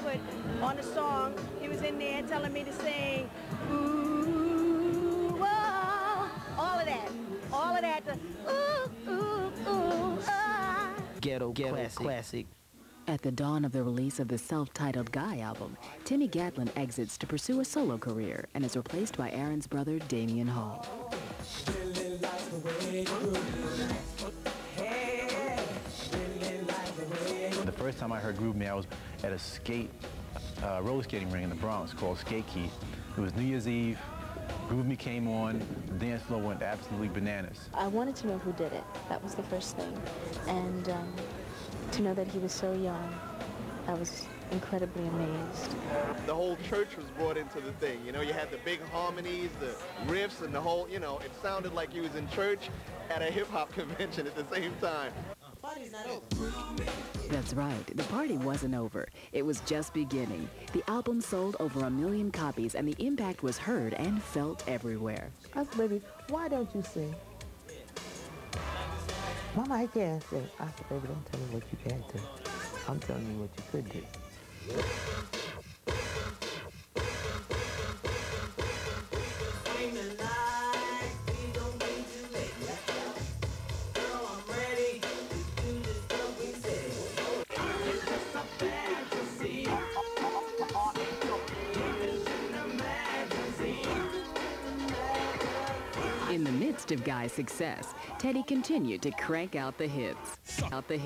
put on the song. He was in there telling me to sing, ooh, whoa, all of that, the ooh, ooh, ooh, ah. Ghetto classic. At the dawn of the release of the self-titled Guy album, Timmy Gatlin exits to pursue a solo career and is replaced by Aaron's brother, Damian Hall. The first time I heard Groove Me, I was at a roller skating ring in the Bronx called Skate Key. It was New Year's Eve. Groove Me came on, the dance floor went absolutely bananas. I wanted to know who did it. That was the first thing. And to know that he was so young, I was incredibly amazed. The whole church was brought into the thing. You know, you had the big harmonies, the riffs, and the whole, you know, it sounded like you was in church at a hip-hop convention at the same time. Party's not over. That's right, the party wasn't over. It was just beginning. The album sold over 1 million copies and the impact was heard and felt everywhere. I said, baby, why don't you sing? Mama, I can't sing. I said, baby, don't tell me what you can't do. I'm telling you what you could do. In the midst of Guy's success, Teddy continued to crank out the hits. Sucker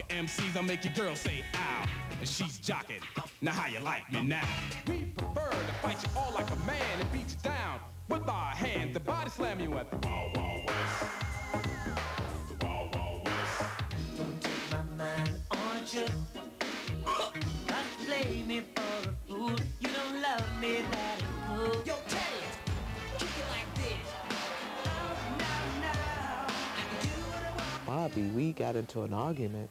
MCs, I'll make your girl say ow, and she's jocking. Now how you like me now? We prefer to fight you all like a man and beat you down with our hands, the body slam you at the Wild Wild West. The Wild Wild West. Don't take my mind on a trip. Don't play me for a fool. You don't love me that fool. Yo, Teddy, kick it like this. Bobby, we got into an argument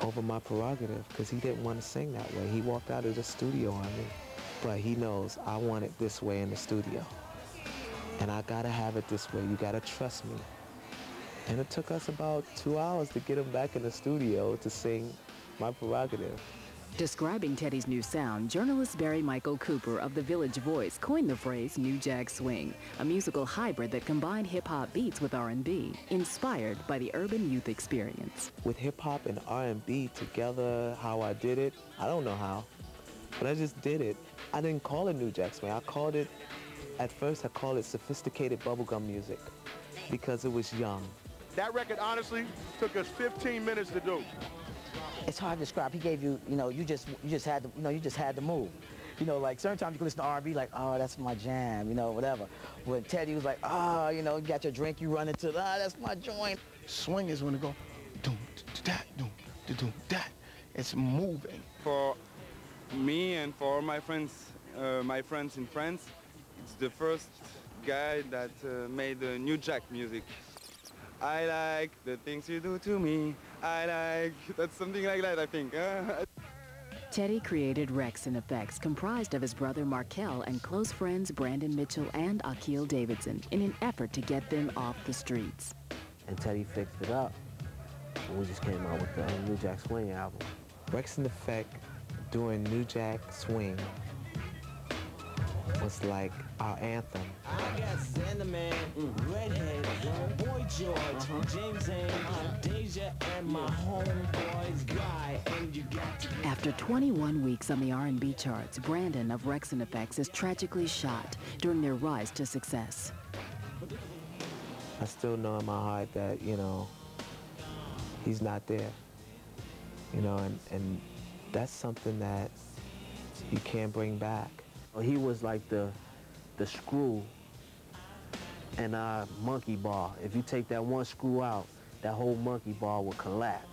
over my prerogative because he didn't want to sing that way. He walked out of the studio on me, but he knows I want it this way in the studio. And I gotta have it this way. You gotta trust me. And it took us about 2 hours to get him back in the studio to sing my prerogative. Describing Teddy's new sound, journalist Barry Michael Cooper of The Village Voice coined the phrase New Jack Swing, a musical hybrid that combined hip-hop beats with R&B, inspired by the urban youth experience. With hip-hop and R&B together, how I did it, I don't know how, but I just did it. I didn't call it New Jack Swing. At first I called it sophisticated bubblegum music because it was young. That record, honestly, took us 15 minutes to do. It's hard to describe. He gave you, you just had to move. Like certain times you can listen to R&B like, oh, that's my jam, whatever. When Teddy was like, oh, you got your drink, you run into, that's my joint. Swing is when it go, doom, that, doom, that. It's moving. For me and for all my friends in France, it's the first guy that made the New Jack music. I like the things you do to me. That's something like that, I think. Teddy created Rex in Effects, comprised of his brother Markel and close friends Brandon Mitchell and Akil Davidson, in an effort to get them off the streets. And Teddy fixed it up, and we just came out with the New Jack Swing album. Rex in Effect doing New Jack Swing was like our anthem. I got Sandman, Redhead, Boy George, James Haynes, Deja, and my homeboys Guy, and you got to... After 21 weeks on the R&B charts, Brandon of Rex and Effects is tragically shot during their rise to success. I still know in my heart that, he's not there. And that's something that you can't bring back. He was like the screw in our monkey bar. If you take that one screw out, that whole monkey bar will collapse.